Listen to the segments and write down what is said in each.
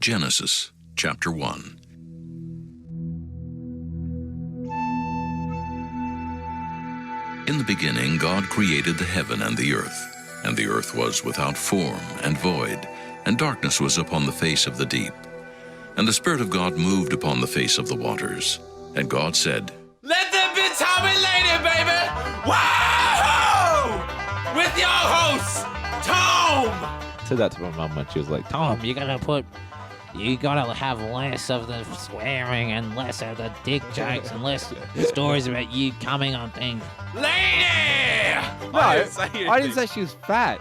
Genesis chapter 1. In the beginning, God created the heaven and the earth was without form and void, and darkness was upon the face of the deep. And the Spirit of God moved upon the face of the waters. And God said, "Let there be Tom and Laney, baby! Wahoo! With your host, Tom!" I said that to my mum when she was like, Tom, you gotta have less of the swearing and less of the dick jokes and less stories about you coming on things. Laney! No, I didn't say she was fat.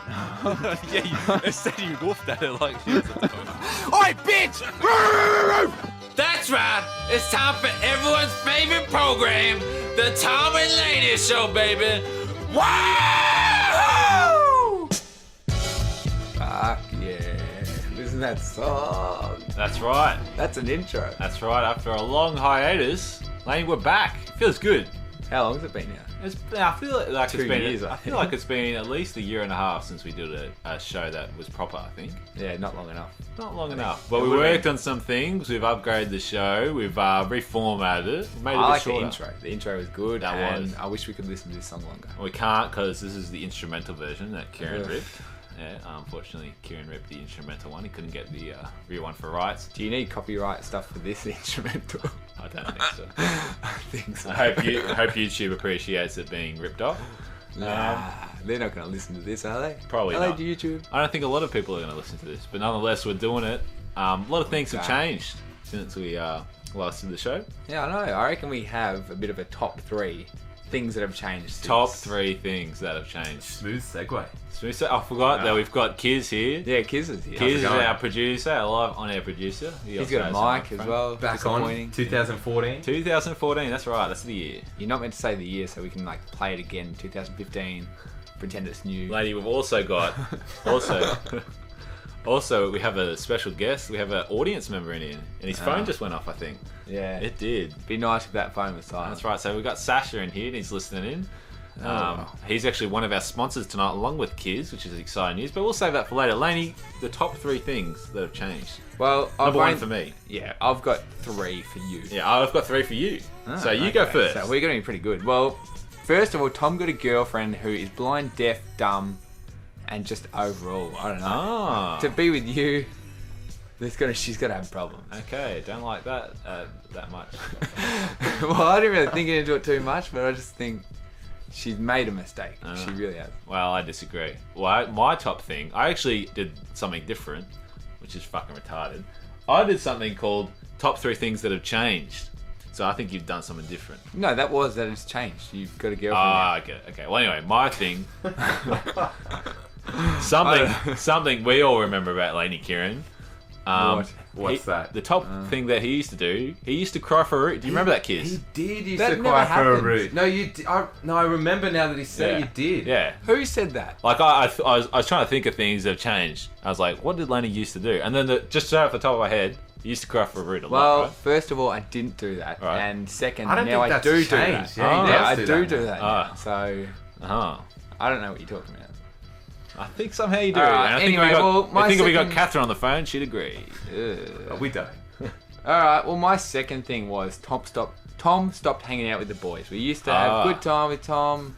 Yeah, you said you wolfed at her like she was a Oi, bitch! That's right. It's time for everyone's favorite program, the Tom and Laney Show, baby. Wahoo! Fuck yeah. Listen to that song. That's right. That's an intro. That's right. After a long hiatus, Laney, we're back. Feels good. How long has it been now? I feel like 2 it's been. years, I feel like it's been at least a year and a half since we did a show that was proper. I think. Yeah, not long enough. Not long enough. But we worked on some things. We've upgraded the show. We've reformatted it. Made it a bit like shorter. the intro. The intro was good. That was. I wish we could listen to this song longer. We can't because this is the instrumental version that Kieran ripped. Yeah, unfortunately, Kieran ripped the instrumental one. He couldn't get the real one for rights. Do you need copyright stuff for this instrumental? I don't think so. I think so. I hope YouTube appreciates it being ripped off. Nah, they're not going to listen to this, are they? Probably Are not. they YouTube? I don't think a lot of people are going to listen to this, but nonetheless, we're doing it. A lot of things have changed since we last did the show. Yeah, I know. I reckon we have a bit of a top 3 things that have changed. Since. Top 3 things that have changed. Smooth segue. I forgot that we've got Kiz here. Yeah, Kiz is here. Kiz is our producer, our live on-air producer. He's got a mic as well. Back on 2014. 2014, that's right, that's the year. You're not meant to say the year, so we can like play it again. 2015. Pretend it's new. Lady, we've also got also we have a special guest. We have an audience member in here, and his phone just went off. I think. Yeah, it did. Be nice if that phone was silent. That's right. So we've got Sasha in here, and he's listening in. He's actually one of our sponsors tonight, along with Kiz, which is exciting news. But we'll save that for later. Laney, the top 3 things that have changed. Well, Number 1 for me. Yeah, I've got 3 for you. Yeah, I've got 3 for you. So you go first. So we're going to be pretty good. Well, first of all, Tom got a girlfriend who is blind, deaf, dumb, and just overall, I don't know. To be with you, she's got to have problems. Okay, don't like that much. Well, I didn't really think into it too much, but I just think she's made a mistake. She really has. Well, I disagree. Well, my top thing, I actually did something different, which is fucking retarded. I did something called top 3 things that have changed. So I think you've done something different. No, that has changed. You've got a girlfriend now. Okay. Well, anyway, my thing. something we all remember about Laney Kieran. What's that? The top thing that he used to do, he used to cry for a root. Do you remember that, Kiz? He did used That to never cry for a happened. root. No, you did. I remember now that he said you did. Yeah. Who said that? Like, I was trying to think of things that have changed. I was like, what did Laney used to do? And then just off the top of my head, he used to cry for a root a lot, right? First of all, I didn't do that. Right. And second, I don't now think I that's do changed. that. Yeah, I he does do do that. Ah. Now. So, I don't know what you're talking about. I think somehow you do. Alright, And I think, anyway, if we got second- Catherine on the phone, she'd agree. We don't. Alright, well, my second thing was Tom stopped hanging out with the boys. We used to have good time with Tom.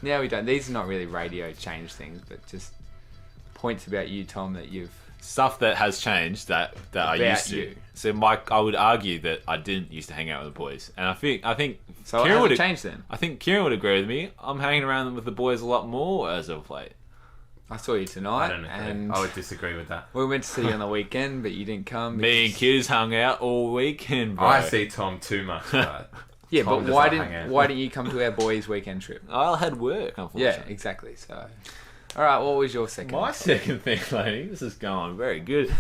Now we don't. These are not really radio change things, but just points about you, Tom, that you've... Stuff that has changed that I used to. you. So, Mike, I would argue that I didn't used to hang out with the boys, and I think So Kieran it would hasn't changed then? I think Kieran would agree with me. I'm hanging around with the boys a lot more as of late. I saw you tonight. I don't know. And I would disagree with that. we went to see you on the weekend, but you didn't come. Me and Kiz hung out all weekend, bro. I see Tom too much, but Yeah, Tom but does why not hang out. didn't you come to our boys' weekend trip? I had work, Yeah, unfortunately. exactly. So, all right, what was your second? My second thing, Laney, this is going very good.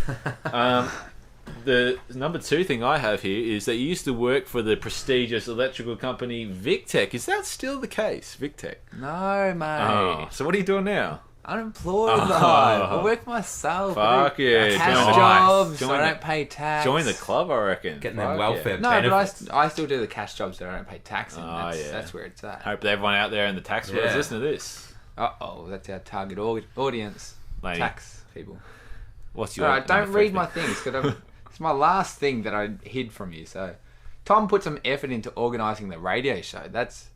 The number 2 thing I have here is that you used to work for the prestigious electrical company VicTech. Is that still the case, VicTech? No, mate. Oh, so what are you doing now? Unemployed, though. I work myself. Fuck yeah. Cash Join the- jobs. join I the- don't pay tax. Join the club, I reckon. getting Fuck them welfare No, benefits. but I still do the cash jobs that I don't pay tax in. Oh, yeah. That's where it's at. Hope that everyone out there in the tax world is Yeah. listening to this. Uh-oh, that's our target audience. Laney. Tax people. What's your All right, number don't 3 read thing? my things, because It's my last thing that I hid from you. So, Tom put some effort into organising the radio show. That's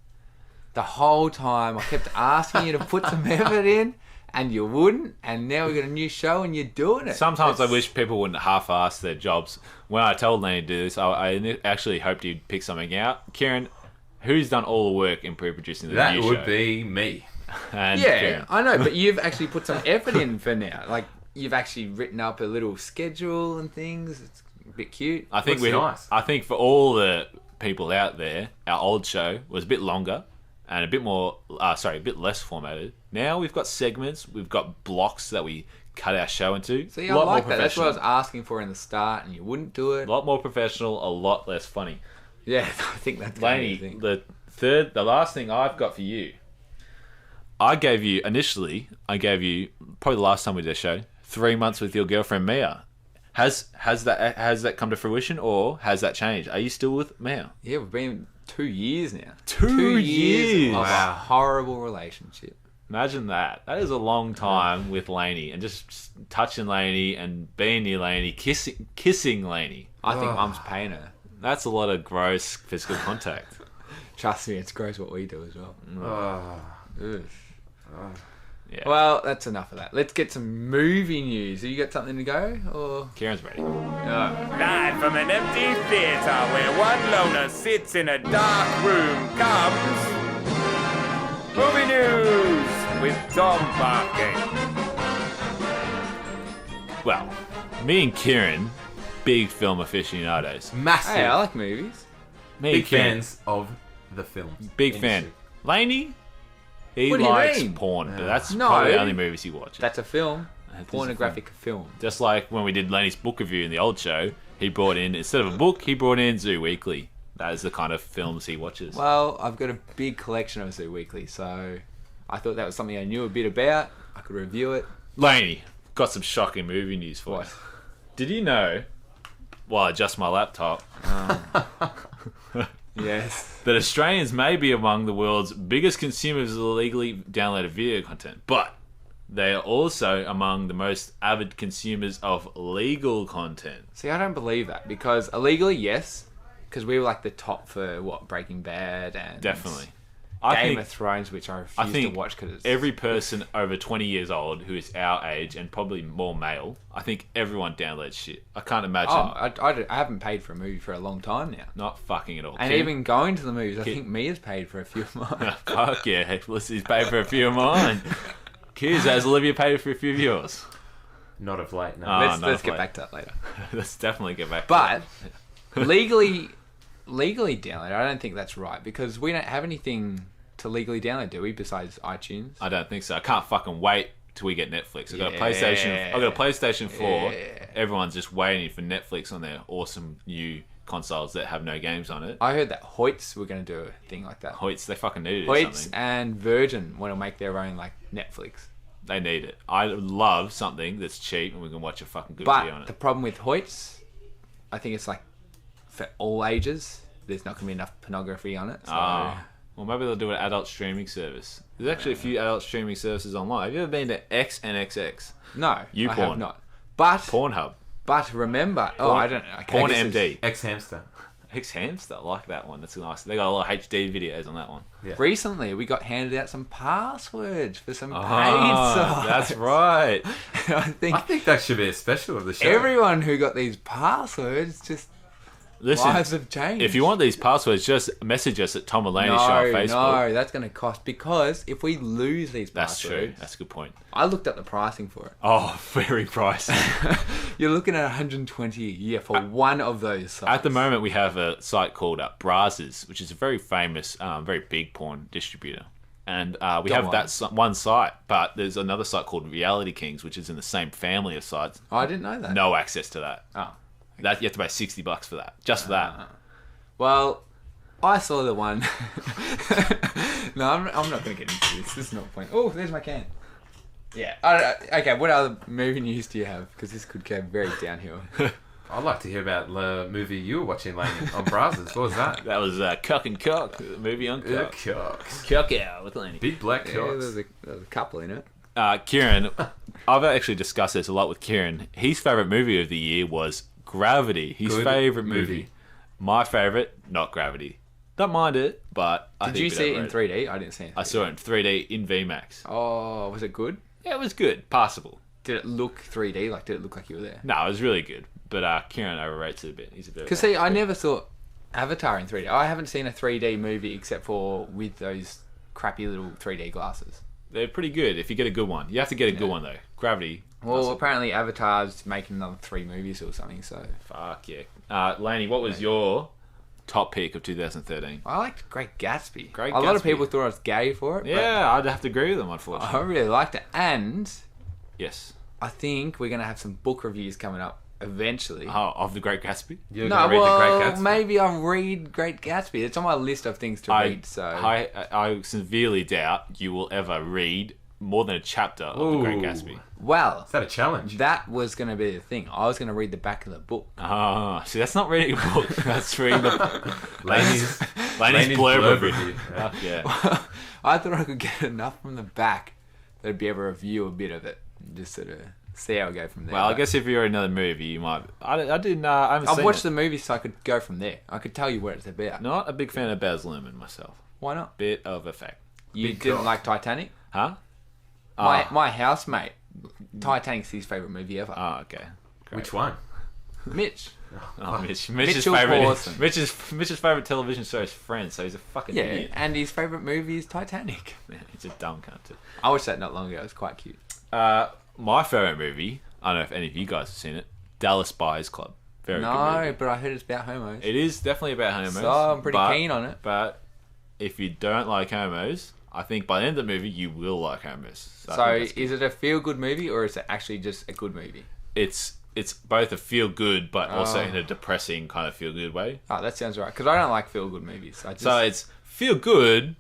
the whole time I kept asking you to put some effort in, and you wouldn't. And now we got a new show, and you're doing it. Sometimes I wish people wouldn't half-ass their jobs. When I told Laney to do this, I actually hoped he'd pick something out. Kieran, who's done all the work in pre-producing the new show? That would be me. And Yeah, Kieran. I know, but you've actually put some effort in for now. Like, you've actually written up a little schedule and things. It's a bit cute. I think Looks nice. I think for all the people out there, our old show was a bit longer and a bit less formatted. Now we've got segments, we've got blocks that we cut our show into. See, I like that. That's what I was asking for in the start, and you wouldn't do it. A lot more professional, a lot less funny. Yeah, I think that's Laney, the last thing I've got for you. I gave you probably the last time we did a show, 3 months with your girlfriend Mia. Has that come to fruition, or has that changed? Are you still with Mia? Yeah, we've been 2 years now. 2 years of a horrible relationship. Imagine that. That is a long time with Laney, and just touching Laney and being near Laney, kissing Laney. I think Mum's paying her. That's a lot of gross physical contact. Trust me, it's gross what we do as well. Yeah. Well, that's enough of that. Let's get some movie news. Have you got something to go? Or Kieran's ready. Live from an empty theatre where one loner sits in a dark room comes Movie News with Tom Parkin. Well, me and Kieran, big film aficionados. Massive. hey, I like movies. Me Big and Kieran, fans of the film. big industry. fan. Laney, he What do you likes mean? porn, but that's No. probably the only movies he watches. That's a film. That is a Pornographic film. Just like when we did Laney's book review in the old show, he brought in, instead of a book, he brought in Zoo Weekly. That is the kind of films he watches. Well, I've got a big collection of Zoo Weekly, so I thought that was something I knew a bit about. I could review it. Laney, got some shocking movie news for What? you. Did you know, while I adjust my laptop, Yes. that Australians may be among the world's biggest consumers of illegally downloaded video content, but they are also among the most avid consumers of legal content. See, I don't believe that because illegally, yes, because we were like the top for Breaking Bad and Definitely. Game of Thrones, which I refuse to watch because it's every person over 20 years old who is our age and probably more male, I think everyone downloads shit. I can't imagine I haven't paid for a movie for a long time now. not fucking at all. And even going to the movies, I think Mia's paid for a few of mine. Fuck yeah, Felicity's paid for a few of mine. Kids, has Olivia paid for a few of yours? Not of late, no. Let's get back to that later. Let's definitely get back to But legally download, I don't think that's right because we don't have anything to legally download, do we? Besides iTunes. I don't think so. I can't fucking wait till we get Netflix. I've got a Yeah. PlayStation. I've got a PlayStation 4. Yeah. Everyone's just waiting for Netflix on their awesome new consoles that have no games on it. I heard that Hoyts were going to do a thing like that. Hoyts, they fucking need to do Hoyts something. and Virgin want to make their own like Netflix. They need it. I love something that's cheap and we can watch a fucking good video on But the it. problem with Hoyts, I think it's like for all ages. There's not going to be enough pornography on it. So. Well, maybe they'll do an adult streaming service. There's actually a few adult streaming services online. Have you ever been to XNXX? No, I YouPorn. have not. But Pornhb. remember, I don't know. Okay, Porn this is- MD. Ex-hamster. X-Hamster, I like that one. That's nice. They got a lot of HD videos on that one. Recently, we got handed out some passwords for some paid Ah, sites. that's right. I think I think that should be a special of the show. everyone who got these passwords just Listen, lives have changed. if you want these passwords, just message us at Tom and Laney Show on Facebook. No, that's going to cost because if we lose these That's passwords, true. That's a good point. I looked up the pricing for it. Oh, very pricey. You're looking at 120 a year for one of those sites. At the moment, we have a site called Brazzers, which is a very famous, very big porn distributor. And we have that one site, but there's another site called Reality Kings, which is in the same family of sites. I didn't know that. No access to that. Oh. That you have to pay $60 for that, just for that. Well, I saw the one. No, I'm not going to get into this. This is not the point. Oh, there's my can. Yeah. Okay, what other movie news do you have? Because this could go very downhill. I'd like to hear about the movie you were watching, Laney, on Brazzers. What was that? That was Cuck and Cock, the movie on Cock. Cocks. Cuck out with Laney. Big black Yeah, cocks. there's a couple in it. Kieran, I've actually discussed this a lot with Kieran. His favourite movie of the year was Gravity, his Good favourite movie. movie. My favourite, not Gravity. Don't mind it, but I Did think you a bit see it in overrated. 3D? I didn't see it. In 3D. I saw it in 3D in VMAX. Oh, was it good? Yeah, it was good, passable. Did it look 3D? Like, did it look like you were there? No, it was really good. But Kieran overrates it a bit. He's a bit. Because see, I never saw Avatar in 3D. I haven't seen a 3D movie except for with those crappy little 3D glasses. They're pretty good if you get a good one. You have to get a good one though. Gravity. Well, apparently Avatar's making another 3 movies or something. So Fuck yeah. Laney, what was your top pick of 2013? I liked Great Gatsby. Great a lot of Gatsby. people thought I was gay for it. Yeah, I'd have to agree with them, but unfortunately. I really liked it, and Yes. I think we're gonna have some book reviews coming up eventually. Oh, of the Great Gatsby. You're No, gonna read well, The Great Gatsby. maybe I'll read Great Gatsby. It's on my list of things to read. So I severely doubt you will ever read more than a chapter of the Great Ooh. Gatsby. well, Is that a challenge? that was gonna be the thing. I was gonna read the back of the book. Ah, see, that's not reading a book. That's reading the Laney's Laney's blurb blurb review. review. Fuck yeah. I thought I could get enough from the back that I'd be able to review a bit of it, and just sort of see how I go from there. Well, I But guess if you're in another movie, you might. I didn't. I haven't I've seen watched it. the movie, so I could go from there. I could tell you what it's about. Not a big fan of Baz Luhrmann myself. Why not? Bit of a fact. You Big didn't cock. like Titanic? Huh? My housemate, Titanic's his favourite movie ever. Oh, okay. Which one? Mitch. Oh, Mitch's Mitchell favorite. Pawson. Mitch's favorite television show is Friends, so he's a fucking Yeah, idiot. and his favourite movie is Titanic. Man, he's a dumb cunt. Too. I watched that not long ago. It was quite cute. My favorite movie. I don't know if any of you guys have seen it. Dallas Buyers Club. Very good No, movie. but I heard it's about homos. It is definitely about homos. So I'm pretty but- keen on it. But if you don't like homos, I think by the end of the movie you will like homos. I So think that's good. is it a feel-good movie or is it actually just a good movie? it's both a feel good but also Oh. in a depressing kind of feel good way. Oh, that sounds right. Because I don't like feel-good movies. I just, So it's feel good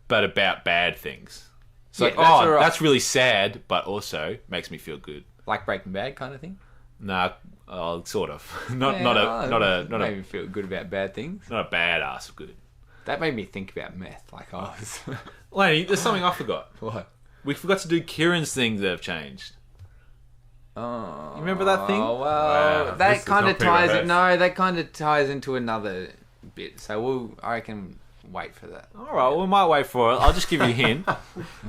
but about bad things. So Yeah, that's alright. that's really sad but also makes me feel good. like Breaking Bad kind of thing. Nah, sort of. not made me feel good about bad things. a badass good. That made me think about meth. Like I was. Laney, there's something I forgot. What? We forgot to do Kieran's things that have changed. Oh. You remember that thing? Oh well, Wow, this that is kind not of pretty ties. rehearsed. No, that kind of ties into another bit. So I can wait for that. All right, we might wait for it. I'll just give you a hint.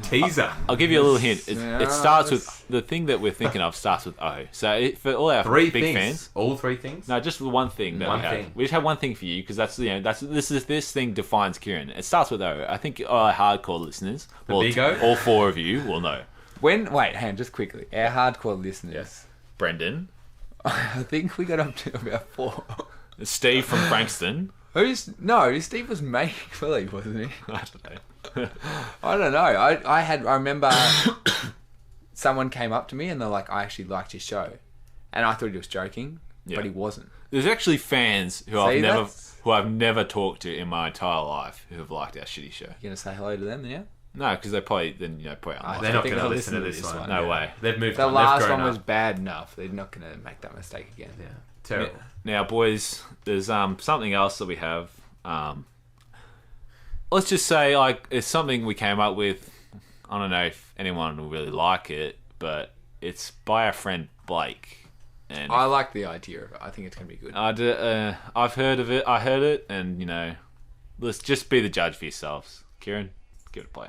Teaser. I'll give you a little hint. Yeah, It starts that's- with the thing that we're thinking of starts with O. So for all our 3 big things. fans, All 3 things? no, just one thing that One we have. thing. We just have one thing for you because this thing defines Kieran. It starts with O. I think our hardcore listeners, big O? all 4 of you will know. Wait, hang on, just quickly. Our hardcore listeners. Yes. Brendan, I think we got up to about 4. Steve from Frankston. Steve was make believe, wasn't he? I don't know. I don't know. I remember someone came up to me and they're like, I actually liked your show. And I thought he was joking, Yeah. but he wasn't. There's actually fans who See, that's- I've never talked to in my entire life who have liked our shitty show. You gonna say hello to them now? No, because they probably I unlike They're it. not think going to they'll listen to listen to this this one. one. No way. They've moved The on. last They've one grown was up. bad enough. They're not gonna make that mistake again. Yeah. Terrible. Now, boys, there's something else that we have. Let's just say, like, it's something we came up with. I don't know if anyone will really like it, but it's by our friend Blake. And I like the idea of it. I think it's gonna be good. I've heard of it. I heard it, and let's just be the judge for yourselves. Kieran, give it a play.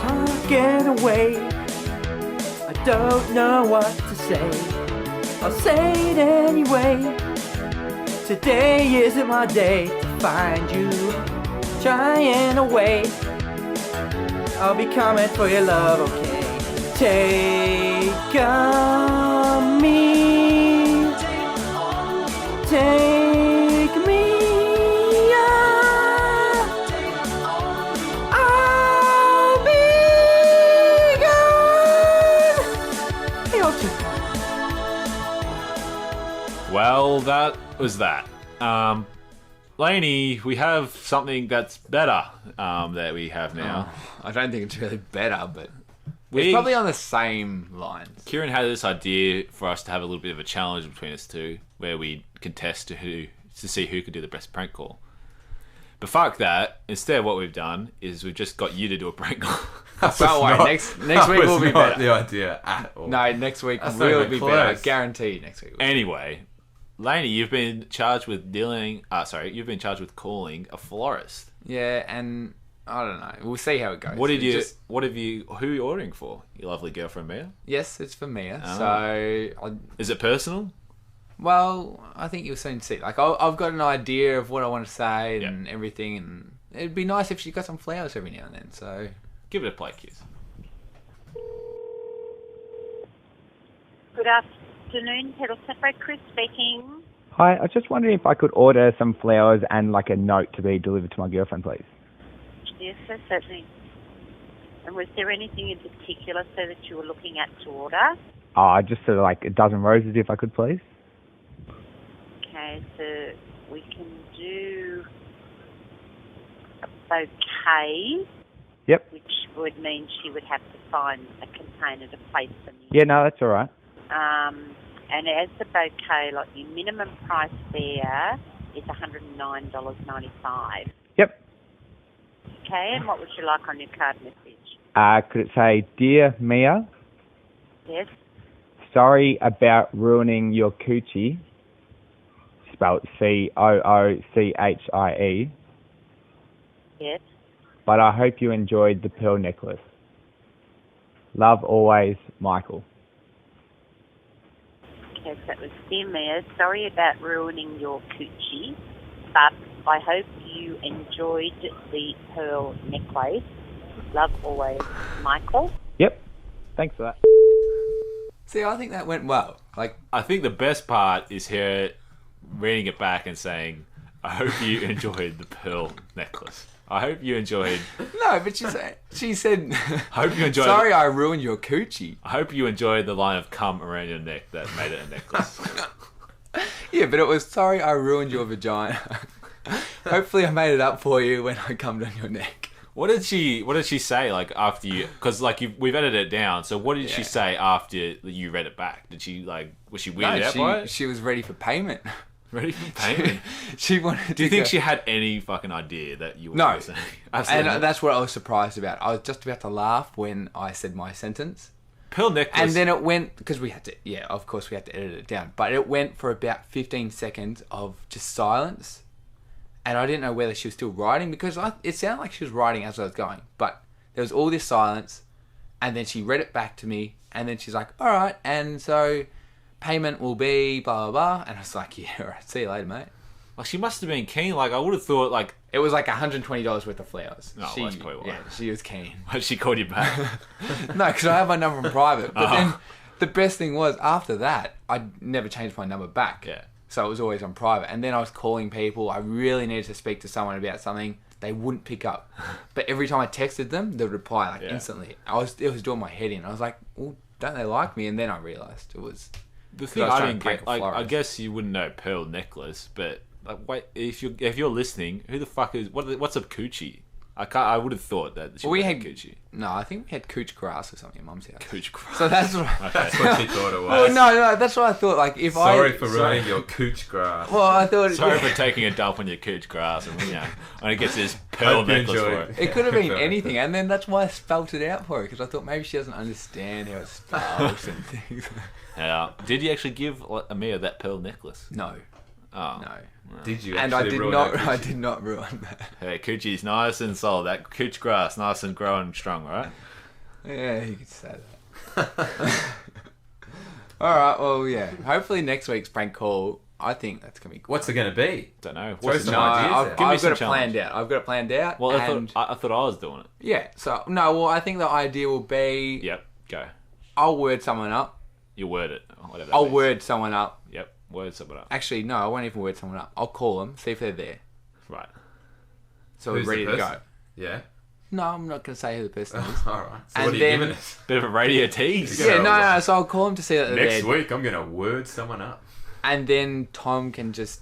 Talking away, I don't know what to say. I'll say it anyway. Today isn't my day to find you trying away. I'll be coming for your love, okay? Take on me, take me. I'll be gone Well, that was that. Laney, we have something that's better that we have now. I don't think it's really better, but We- it's probably on the same lines. Kieran had this idea for us to have a little bit of a challenge between us two, where we contest to see who could do the best prank call. But fuck that. Instead, what we've done is we've just got you to do a prank call. Don't worry, next week will be better. The idea at all. No, next week That's not will even be close. better. Guaranteed next week. Anyway, Laney, you've been charged with you've been charged with calling a florist. Yeah, and I don't know. We'll see how it goes. Who are you Just, ordering for? Your lovely girlfriend Mia? yes, it's for Mia. Oh. So, Is it personal? well, I think you'll soon see. Like, I've got an idea of what I want to say and everything, and it'd be nice if she got some flowers every now and then. So, Give it a play, kiss. Good afternoon, Pedal Safari. Chris speaking. Hi, I was just wondering if I could order some flowers and like a note to be delivered to my girlfriend, please. Yes, sir, certainly. And was there anything in particular, so that you were looking at to order? Just sort of like a dozen roses, if I could, please. Okay, so we can do a bouquet, Yep. which would mean she would have to find a container to place them in. Yeah, no, that's all right. And as the bouquet, like your minimum price there is $109.95. Yep. Okay, and what would you like on your card message? Could it say, Dear Mia, Yes? sorry about ruining your coochie, spelled Coochie, Yes? but I hope you enjoyed the pearl necklace. Love always, Michael. Okay, so that was Dear Mia. Sorry about ruining your coochie, but I hope you enjoyed the pearl necklace. Love always, Michael. Yep. Thanks for that. see, I think that went well. Like, I think the best part is her reading it back and saying, I hope you enjoyed the pearl necklace. I hope you enjoyed... no, but she said, I hope you enjoyed... sorry I ruined your coochie. I hope you enjoyed the line of cum around your neck that made it a necklace. Yeah, but it was, sorry I ruined your vagina. Hopefully I made it up for you when I cummed on your neck. What did she say, like, after you... Because, like, we've edited it down, so what did she say after you read it back? Did she, like... Was she weirded out by it? She was ready for payment. Ready for payment? She wanted Do you to think go- she had any fucking idea that you were No. saying? Absolutely. And that's what I was surprised about. I was just about to laugh when I said my sentence. Pearl necklace... And then it went, because we had to, of course we had to edit it down. But it went for about 15 seconds of just silence. And I didn't know whether she was still writing, because it sounded like she was writing as I was going. But there was all this silence. And then she read it back to me. And then she's like, all right. And so payment will be blah, blah, blah. And I was like, yeah, all right. See you later, mate. Like, she must have been keen. Like, I would have thought, like... It was like $120 worth of flowers. Oh, that's probably why. Yeah, she was keen. She called you back. No, because I have my number in private. But then the best thing was, after that, I never changed my number back. Yeah. So it was always on private. And then I was calling people. I really needed to speak to someone about something. They wouldn't pick up. But every time I texted them, they would reply instantly. It was doing my head in. I was like, well, don't they like me? And then I realised it was... The thing I didn't get, like, I guess you wouldn't know pearl necklace, but like, wait, if you're listening, who the fuck is what's a coochie? I would have thought that she had coochie. No, I think we had cooch grass or something at Mum's house. Cooch grass. So that's what, That's what she thought it was. well, no, that's what I thought. Like, if Sorry for ruining your cooch grass. Well, I thought... Sorry for taking a dump on your cooch grass, and and it gets this pearl Hope you necklace for enjoyed. it. It could have been anything, and then that's why I spelt it out for her, because I thought maybe she doesn't understand how it spells and things. Yeah. Did you actually give Amir that pearl necklace? No. Oh. No. Did you And I actually did ruin not. her coochie? I did not ruin that. Hey, coochie's nice and solid. That cooch grass, nice and growing strong, right? Yeah, you could say that. All right. Well, yeah. Hopefully next week's prank call. I think that's gonna be. Cool. What's it going to be? Don't know. Throw What's some the ideas I've, out. Give me I've some got it challenge. planned out. I've got it planned out. Well, and I thought I was doing it. yeah. So no. Well, I think the idea will be. Yep. Go. I'll word someone up. You word it. Whatever that I'll means. word someone up. Yep. Word someone up. Actually, no. I won't even word someone up. I'll call them, see if they're there. Right. So Who's we're ready the to person? go. Yeah. No, I'm not going to say who the person is. All right. So And what are you then- giving us? Bit of a radio tease. Yeah. Yeah, no. So I'll call them to see that they're Next there. week, I'm going to word someone up. And then Tom can just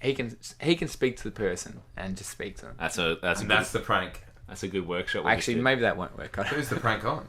he can speak to the person and just speak to them. That's the prank. That's a good workshop. Actually, maybe that won't work. Who's the prank on?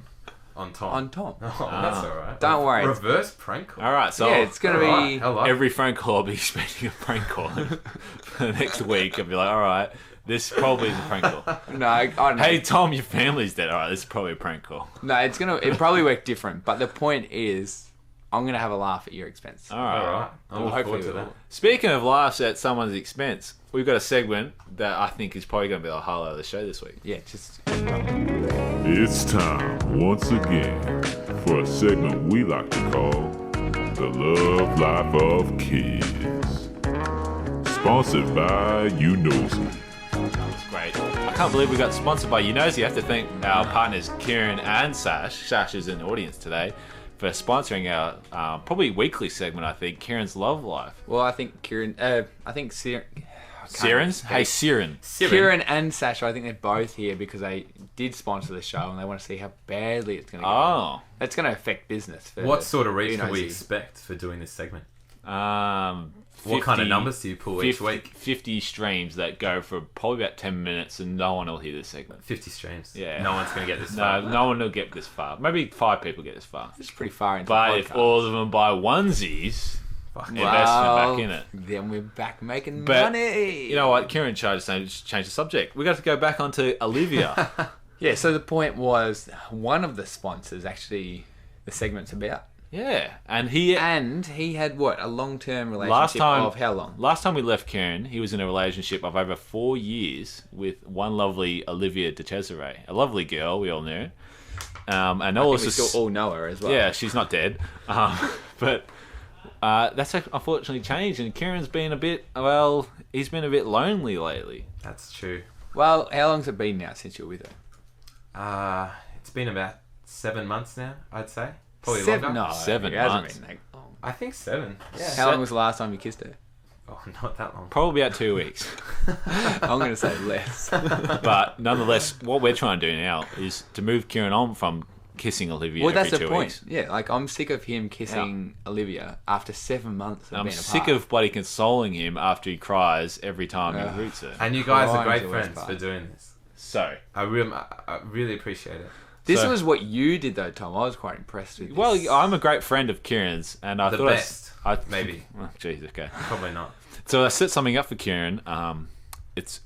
On Tom. On Tom. Oh, that's all right. Don't worry. Reverse prank call. All right, so Yeah, it's gonna be every phone call. I'll be expecting a prank call for the next week. I'll be like, all right, this probably is a prank call. No, I don't know. Hey Tom, your family's dead. All right, this is probably a prank call. No, it probably work different. But the point is, I'm gonna have a laugh at your expense. All right. All right. I'll look forward to that. Speaking of laughs at someone's expense, we've got a segment that I think is probably going to be the highlight of the show this week. Yeah, just. It's time once again for a segment we like to call The Love Life of Kids. Sponsored by You Nosy. That's great. I can't believe we got sponsored by You Nosy. You have to thank our partners Kieran and Sash. Sash is in the audience today for sponsoring our probably weekly segment, I think, Kieran's Love Life. Well, I think Kieran. I think Siren's? Hey, Siren. Kieran and Sasha, I think they're both here because they did sponsor the show and they want to see how badly it's going to go. Oh. That's going to affect business. What sort of reach can we expect for doing this segment? 50, what kind of numbers do you pull each week? 50 streams that go for probably about 10 minutes and no one will hear this segment. 50 streams? Yeah. No one's going to get this far. No one will get this far. Maybe 5 people get this far. It's pretty far into But the if all of them buy onesies, investment back in it. Then we're back making But money. You know what? Kieran tried to change the subject. We got to go back onto Olivia. Yeah, so the point was one of the sponsors actually the segment's about. Yeah, and he had what, a long-term relationship of how long? Last time we left Kieran, he was in a relationship of over 4 years with one lovely Olivia de Cesare, a lovely girl we all knew. And also we still all know her as well. Yeah, she's not dead, but that's unfortunately changed, and Kieran's been he's been a bit lonely lately. That's true. Well, how long's it been now since you're with her? It's been about 7 months now, I'd say. Probably 7? longer. No, 7 it hasn't months. been that long. I think 7. Yeah. How long was the last time you kissed her? Oh, not that long. Probably about 2 weeks. I'm going to say less. But nonetheless, what we're trying to do now is to move Kieran on from kissing Olivia Well, every that's the 2 point. weeks. Yeah, like I'm sick of him kissing Olivia after 7 months of I'm being sick apart. of bloody consoling him after he cries every time he roots her. And you guys are Ryan's great the worst friends part. for doing this. So, I really appreciate it. This So- was what you did though, Tom. I was quite impressed with this. well, I'm a great friend of Kieran's, and I The thought best, maybe. Oh, jeez, okay. Probably not. So I set something up for Kieran. I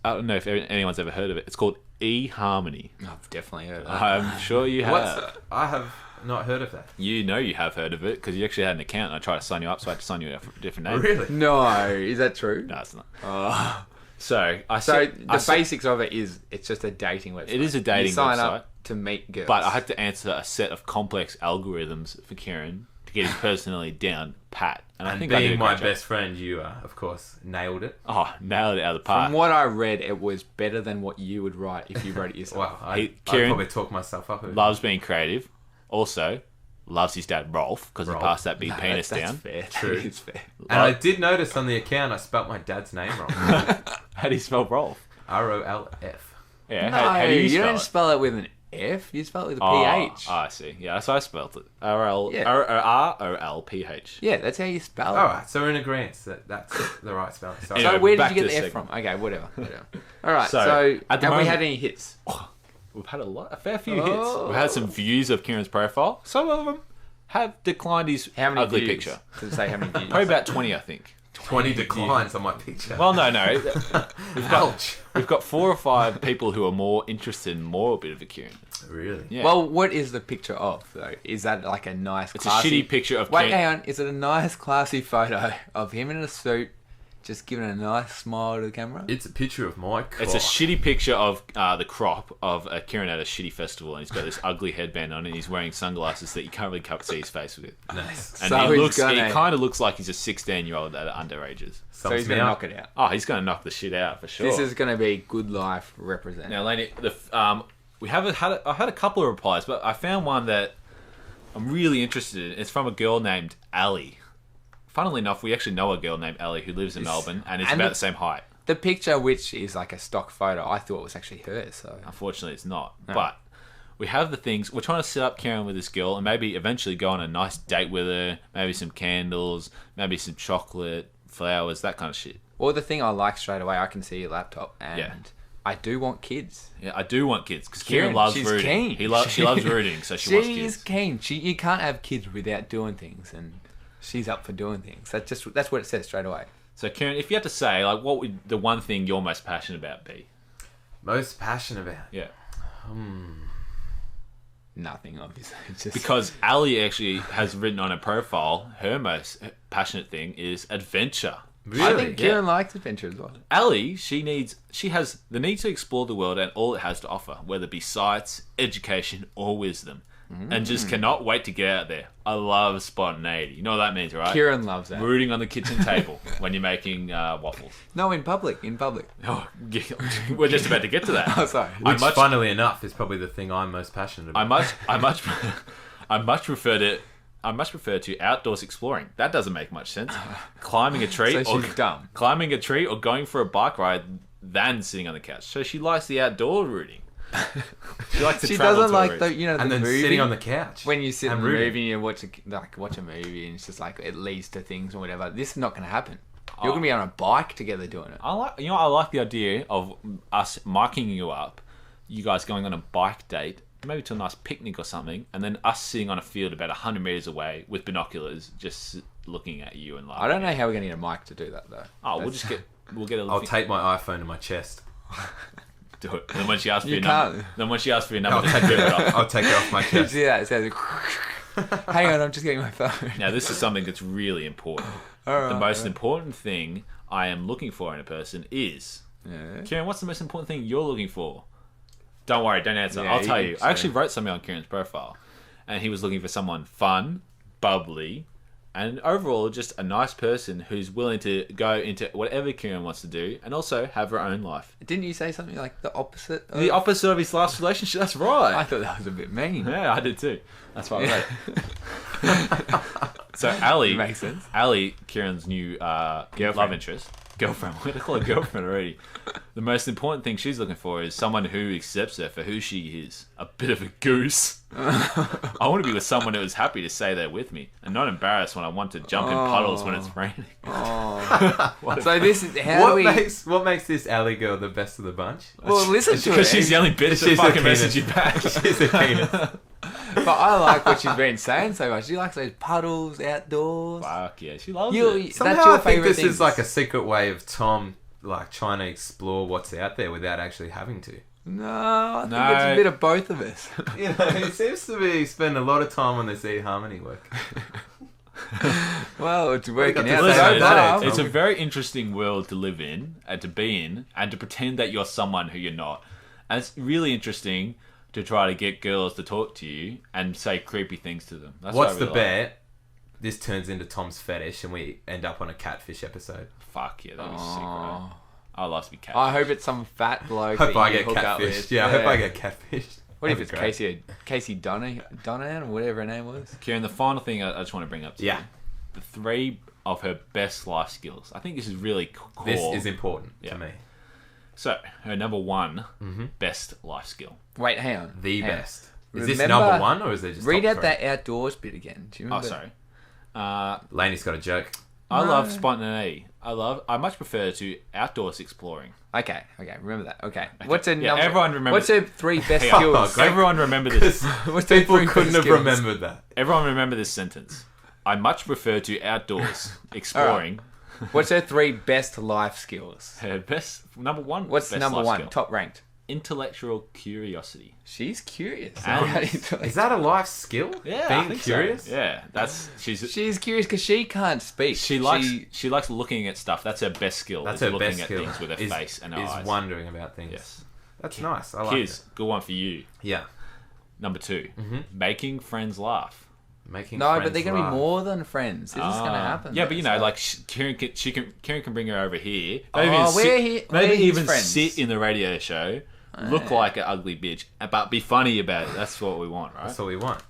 don't know if anyone's ever heard of it. It's called eHarmony. I've definitely heard of that. I'm sure you have. I have not heard of that. You know you have heard of it because you actually had an account, and I tried to sign you up, so I had to sign you up for a different name. Really? No, is that true? No, it's not. Oh. So So the basics of it is it's just a dating website. It is a dating you sign website. up to meet girls. But I had to answer a set of complex algorithms for Kieran to get his personality down pat. And I think I did a being great my job. best friend, you, of course, nailed it. Oh, nailed it out of the park. From what I read, it was better than what you would write if you wrote it yourself. Well, I'd Kieran probably talk myself up. loves being creative. Also, loves his dad Rolf because he Rolf. passed that big penis that's down. fair. True. It's fair. And I did notice on the account I spelt my dad's name wrong. How do you spell Rolf? R-O-L-F. Yeah, No, how do you spell don't it? spell it with an F. You spell it with a Oh, PH. I see. Yeah, that's how I spelled it. R-O-L-P-H. Yeah, that's how you spell it. All right, so we're in agreement that that's the right spelling. Sorry. Anyway, So where did back you get to the the F from? Okay, whatever. All right. So, So, at the have we moment- had any hits? We've had a fair few hits. Oh. We've had some views of Kieran's profile. Some of them have declined his How many ugly views? picture. Does it say how many views? Probably about 20, I think. 20 declines on my picture. Well, no. Ouch. We've got 4 or 5 people who are more interested in more bit of a Kieran. Really? Yeah. Well, what is the picture of, though? Is that like a nice, It's classy... a shitty picture of Wait, Kieran. hang on. Is it a nice, classy photo of him in a suit, just giving a nice smile to the camera? It's a picture of my cock. It's a shitty picture of the crop of Kieran at a shitty festival, and he's got this ugly headband on, and he's wearing sunglasses that you can't really see his face with. Nice. And So he he's gonna- kind of looks like he's a 16-year-old at underages. So he's going to knock it out. Oh, he's going to knock the shit out for sure. This is going to be good life represented. Now, Laney, I've had a couple of replies, but I found one that I'm really interested in. It's from a girl named Ali. Funnily enough, we actually know a girl named Ali who lives in Melbourne, and is about the same height. The picture, which is like a stock photo, I thought was actually her. So Unfortunately, it's not. No. But we have the things. We're trying to set up Karen with this girl and maybe eventually go on a nice date with her. Maybe some candles, maybe some chocolate, flowers, that kind of shit. Or the thing I like straight away, I can see your laptop, and I do want kids. Yeah, I do want kids because Kieran loves she's rooting. Keen. She loves rooting, so she wants kids. She's keen. You can't have kids without doing things, and she's up for doing things. That's what it says straight away. So, Kieran, if you had to say, like, what would the one thing you're most passionate about be? Most passionate about? Yeah. Nothing, obviously. It's just... Because Ali actually has written on her profile, her most passionate thing is adventure. Really? I think Kieran likes adventure as well. Ali, she has the need to explore the world and all it has to offer, whether it be sights, education, or wisdom. And just cannot wait to get out there. I love spontaneity. You know what that means, right? Kieran loves that. Rooting on the kitchen table when you're making waffles. No, in public. Oh, we're just about to get to that. Oh, sorry. Which, funnily enough, is probably the thing I'm most passionate about. I much prefer to outdoors exploring. That doesn't make much sense. Climbing a tree, So she's dumb. Climbing a tree, or going for a bike ride, than sitting on the couch. So she likes the outdoor rooting. She likes to She travel doesn't to like a the roost. and then movie, sitting on the couch. when you sit in and the rooting. movie and you watch a movie and it's just like it leads to things or whatever. This is not going to happen. You're going to be on a bike together doing it. I like the idea of us miking you up, you guys going on a bike date, maybe to a nice picnic or something, and then us sitting on a field about 100 meters away with binoculars, just looking at you and laughing. I don't know how we're going to get a mic to do that though. Oh, we'll get a. I'll take my iPhone to my chest. Do it. And then when she asks for You your number, I'll take it off. I'll take it off my chest. See that? It says, hang on, I'm just getting my phone. Now, this is something that's really important. The most important thing I am looking for in a person is... Yeah. Kieran, what's the most important thing you're looking for? Don't worry, don't answer. Yeah, I'll tell you. say. I actually wrote something on Kieran's profile. And he was looking for someone fun, bubbly, and overall just a nice person who's willing to go into whatever Kieran wants to do and also have her own life. Didn't you say something like the opposite? The opposite of his last relationship? That's right. I thought that was a bit mean. Yeah, I did too. That's why I wrote it. So Ali, Makes sense. Ali, Kieran's new love interest, girlfriend. We're gonna call her girlfriend already. The most important thing she's looking for is someone who accepts her for who she is. A bit of a goose. I want to be with someone who is happy to stay there with me and not embarrassed when I want to jump in puddles when it's raining. So this is how What makes this alley girl the best of the bunch? Well, listen to it. Because she's the only bitch that fucking message you back. She's a penis. But I like what she's been saying so much. She likes those puddles outdoors. Fuck yeah, she loves You- it. Somehow That's your I think favourite this thing. is like a secret way of Tom like trying to explore what's out there without actually having to. No, I think No. it's a bit of both of us. You know, he seems to be spending a lot of time on this eHarmony work. Well, it's working got out to so say far. that. It's a very interesting world to live in and to be in and to pretend that you're someone who you're not. And it's really interesting to try to get girls to talk to you and say creepy things to them. That's What's what I the really like. bet? This turns into Tom's fetish and we end up on a catfish episode. Fuck yeah, that'd be sick, right? I'd love to be catfished. I hope it's some fat bloke Hope that I you get hook up catfished. with. Yeah, I hope I get catfished. What if That'd it's be great. Casey Donahan or whatever her name was? Kieran, the final thing I just want to bring up to Yeah. you. The 3 of her best life skills. I think this is really core. This is important Yeah. to me. So, her number 1 best life skill. Wait, hang on. The Hang on. best. Is this Remember- number 1 or is it just Read top out 3? that outdoors bit again. Do you Oh, remember? sorry. Laney's got a joke. I love spontaneity. I much prefer to outdoors exploring. Okay, remember that. Okay. What's her Yeah, number? everyone remembers- What's her 3 best Hang on. skills? great. Everyone remember this. What's her People 3 couldn't best have skills? remembered that. Everyone remember this sentence. I much prefer to outdoors exploring. What's her 3 best life skills? Her best number 1. What's best number life 1? skill. Top ranked. Intellectual curiosity. She's curious. And- Is that a life skill? Yeah, I Being think curious? So. Yeah, that's She's curious because she can't speak. She likes looking at stuff. That's her best skill. That's is her looking best at skill. things with her is, face and her is eyes. wondering about things. Yes. That's nice. I like Here's it. good one for you. Yeah. Number 2, making friends laugh. Making No, friends but they're going to be laugh. more than friends. This is going to happen. Yeah, but you know, So- like Kieran can bring her over here. we're Maybe his even friends. sit in the radio show, look like an ugly bitch, but be funny about it. That's what we want, right? That's what we want.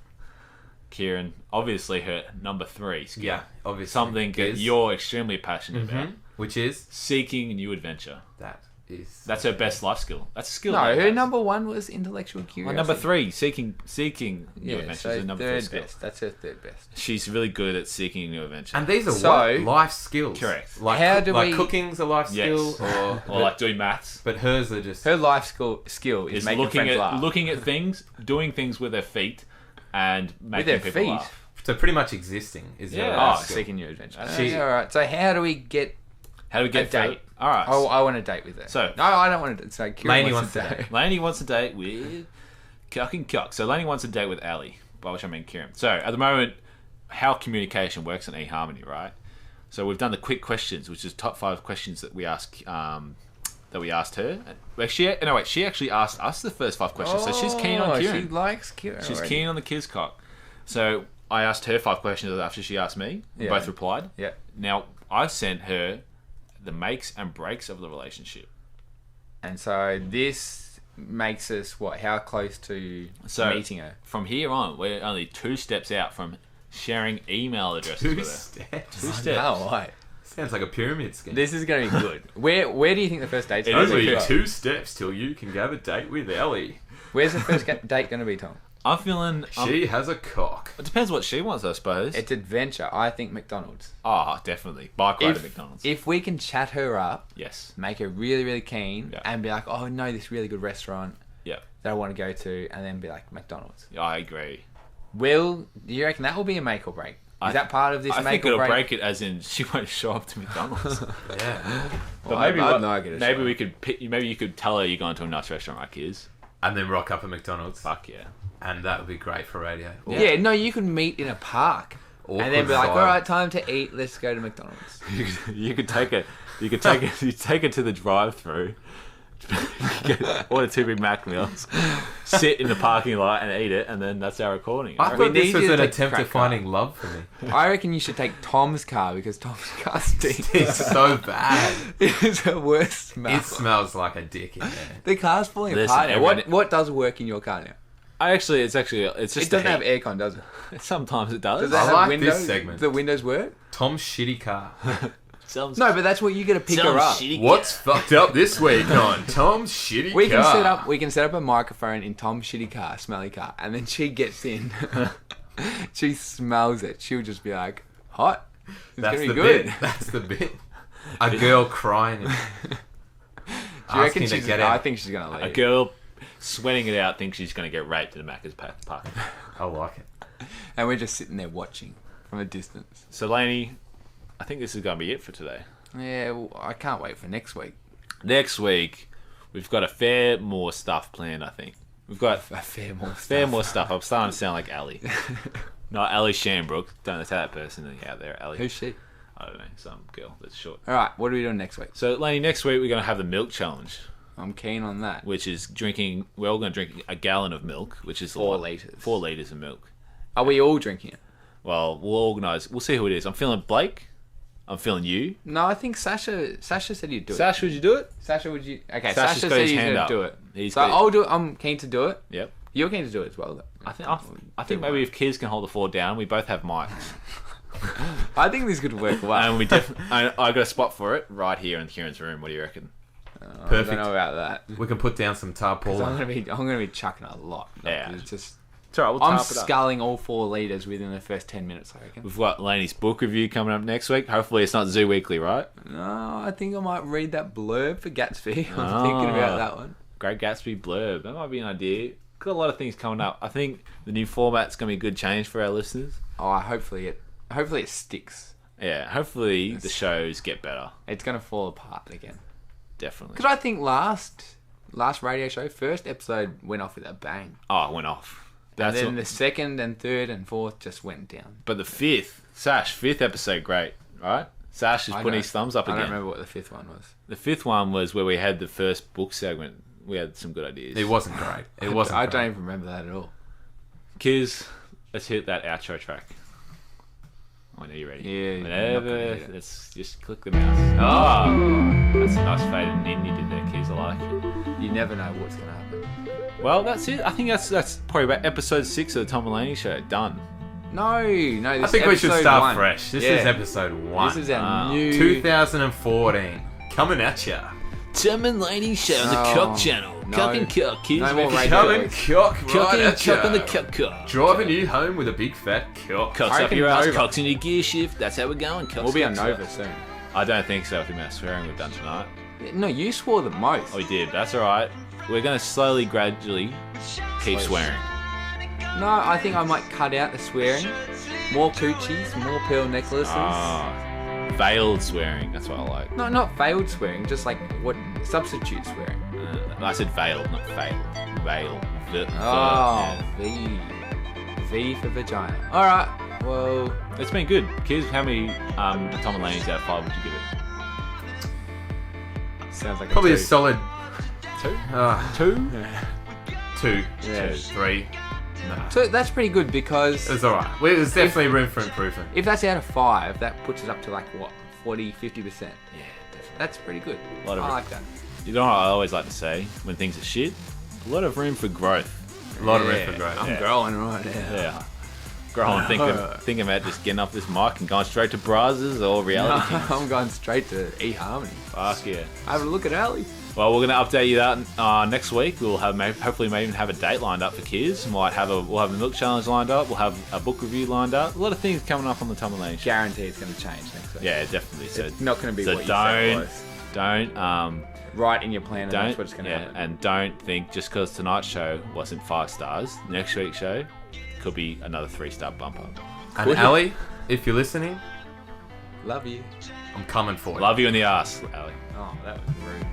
Kieran, obviously her number 3 skill. Yeah, obviously. Something that Is- you're extremely passionate about. Which is Seeking new adventure. that. is... That's her best life skill. That's a skill. No, that her has. number one was intellectual Well, curiosity. number 3, seeking new Yeah, adventures. so is number 3 third skill. best. That's her third best. She's really good at seeking new adventures. And these are So- what? Life skills. Correct. Like, How do we- cooking's a life skill, Yes. or like doing maths. but hers are just... Her life skill is Is making looking friends at laugh. looking at things, doing things with her feet, and making their people feet? laugh. So pretty much existing is Yeah. her Oh, life skill. seeking new adventure. She- all right. So how do we get How do we a get date? All right. Oh, I want a date with her. So- no, I don't want to. So Kieran Laney wants wants a to date. Laney wants a date with Cuck and Cuck. So Laney wants a date with Ali, by which I mean Kieran. So at the moment, how communication works in eHarmony, right? So we've done the quick questions, which is top 5 questions that we asked her. Well, she actually asked us the first 5 questions, so she's keen on Kieran. She likes Kieran. She's already. keen on the kids cock. So I asked her 5 questions after she asked me. We Yeah. both replied. Yeah. Now I've sent her the makes and breaks of the relationship. And so this makes us what? How close to So meeting her? from here on, we're only 2 steps out from sharing email addresses 2 with her. steps. 2 steps. No way. Sounds like a pyramid scheme. This is going to be good. Where do you think the first date's It going is to be? really 2 steps till you can have a date with Ellie. Where's the first date going to be, Tom? I'm feeling. She has a cock. It depends what she wants, I suppose. It's adventure. I think McDonald's. Oh, definitely. Bike ride to McDonald's. If we can chat her up, Yes. make her really, really keen, Yeah. and be like, oh, no, this really good restaurant Yeah. that I want to go to, and then be like, McDonald's. I agree. Do you reckon that will be a make or break? Is that part of this I make think or it'll break? break it as in she won't show up to McDonald's. Yeah. But Well, maybe I'd like it to maybe show we could maybe you could tell her you're going to a nice restaurant like his. And then rock up at McDonald's. Fuck yeah. And that would be great for radio. Yeah, no, you can meet in a park. And then be like, all right, time to eat. Let's go to McDonald's. You could take it. You could take it. You take it to the drive-through. Order 2 Big Mac meals. Sit in the parking lot and eat it, and then that's our recording. I thought this was you to an take attempt crack at finding love for me. I reckon you should take Tom's car because Tom's car stinks. It's so bad. It's the worst smell. It smells like a dick in there. The car's falling Listen, apart now. everyone- What does work in your car now? It's just It doesn't have aircon, does it? Sometimes it does. Does it I have like windows? this segment. The windows work? Tom's shitty car. No, but that's what you got to pick her up. What's fucked up this week on Tom's shitty We can car? set up a microphone in Tom's shitty car, smelly car, and then she gets in. She smells it. She'll just be like, hot. It's That's gonna the be good. bit. That's the bit. A girl crying. Do you reckon asking to she's? get I out. think she's gonna A leave. girl sweating it out thinks she's going to get raped in the Macca's parking. I like it. And we're just sitting there watching from a distance. So Laney, I think this is going to be it for today. Yeah, well, I can't wait for next week. Next week, we've got a fair more stuff planned. I think we've got A fair more stuff. fair more stuff. I'm starting to sound like Ali. Not Ali Shambrook. Don't tell that person out there, Ali. Who's she? I don't know, some girl that's short. All right, what are we doing next week? So Laney, next week we're going to have the milk challenge, I'm keen on that. which is drinking. We're all going to drink a gallon of milk, which is 4 litres. 4 liters of milk. Are we all drinking it? Well, we'll organise. We'll see who it is. I'm feeling Blake. I'm feeling you. No, I think Sasha said you'd do it. Sash, would you do it? Sasha, would you? Okay, Sasha's Sasha got said his he's hand going up. to do it. He's So got- I'll do it. I'm keen to do it. Yep. You're keen to do it as well, though. I think maybe if kids can hold the 4 down, we both have mics. I think this could work well. And we I got a spot for it right here in Kieran's room. What do you reckon? I Perfect. don't know about that. We can put down some 'Cause I'm tarpaulin. gonna be chucking a lot. Like, Yeah. It's just. It's alright, we'll I'm tarp it up. sculling all 4 liters within the first 10 minutes. I reckon. We've got Laney's book review coming up next week. Hopefully it's not Zoo Weekly, right? No, I think I might read that blurb for Gatsby. I'm Ah. thinking about that one. Great Gatsby blurb. That might be an idea. Got a lot of things coming up. I think the new format's going to be a good change for our listeners. Oh, hopefully it sticks. Yeah, hopefully the shows get better. It's gonna fall apart again. Definitely. Because I think last radio show, first episode went off with a bang. Oh, it went off. And then what- the second and third and fourth just went down. But the fifth episode, great, right? Sash is I putting don't- his thumbs up I again. don't remember what the 5th one was. The 5th one was where we had the first book segment. We had some good ideas. It wasn't great. It wasn't. I great. don't even remember that at all. Kiz, let's hit that outro track. I know you're ready. Yeah, you're not Whenever, gonna hit it. let's just click the mouse. Oh, that's a nice faded in you did there, Kiz. I like it. You never know what's gonna happen. Well, that's it. I think that's probably about episode 6 of the Tom and Laney show. Done. No. This I think we should episode start 1. fresh. This Yeah. is episode 1. This is our Wow. new 2014. Coming at ya. Tom and Laney show on the Cock channel. no. Cock and Cock, kids. No more radio. Come and cock Cock right and at Cock on the ya. Cock Cock. Driving you home with a big fat cock. Cocks I up reckon your ass, Nova. cocks in your gear shift. That's how we're going. Cocks, We'll be on cocks Nova up. soon. I don't think so with the amount of swearing we've done tonight. No, you swore the most. Oh, we did. That's all right. We're going to slowly, gradually keep swearing. No, I think I might cut out the swearing. More coochies, more pearl necklaces. Veiled swearing. That's what I like. No, not veiled swearing, just like what substitute swearing. I said veiled, not failed. Veil. Oh, V. V for vagina. Alright, well. It's been good. Kids, how many Tom and Laney's out of 5 would you give it? Sounds like Probably a a two. solid 2? 2. Yeah. 2. Yeah. 3. No. So that's pretty good because It's alright. Well, there's definitely room for improvement. if that's out of 5, that puts us up to like what, 40, 50%. Yeah, definitely. That's pretty good. A lot of I it. like that. You know what I always like to say when things are shit? A lot of room for growth. A lot of room for growth. I'm growing right now. Yeah. Growing, thinking about just getting off this mic and going straight to Brazos or reality. Kings. I'm going straight to eHarmony. Fuck yeah. Have a look at Ali. Well, we're going to update you that next week. We'll have hopefully maybe have a date lined up for kids. We'll have a milk challenge lined up. We'll have a book review lined up. A lot of things coming up on the Tom and Laney show. Guarantee it's going to change next week. Yeah, definitely. So It's not going to be so what you said it was. don't Right in your plan, and don't that's what's going to happen. and don't think just because tonight's show wasn't 5 stars, next week's show could be another 3-star bump up. And Ali, if you're listening, Love you. I'm coming for you. Love you in the ass, Ali. Oh, that was rude.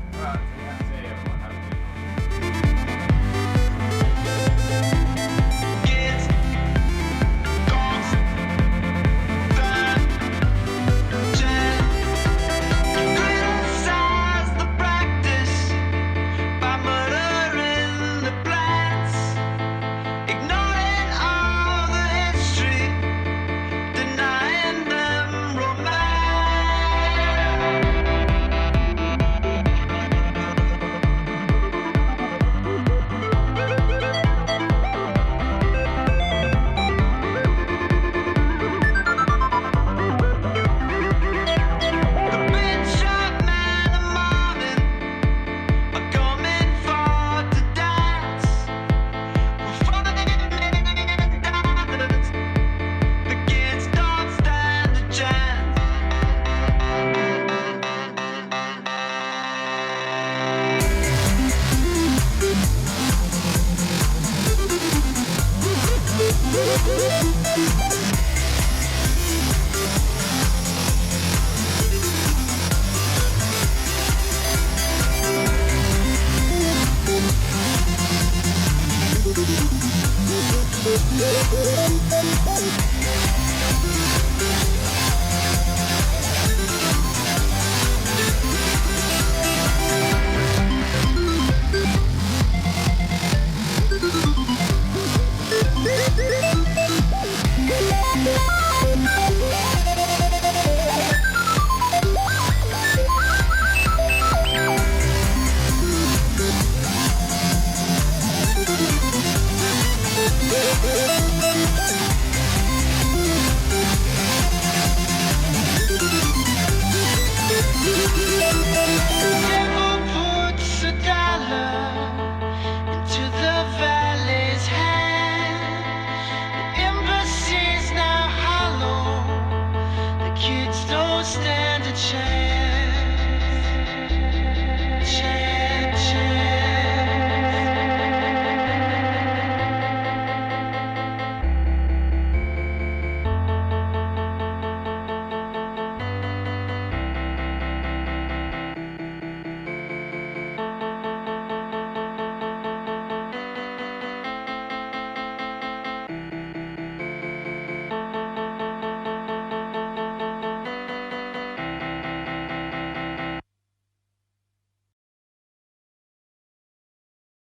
Thank you.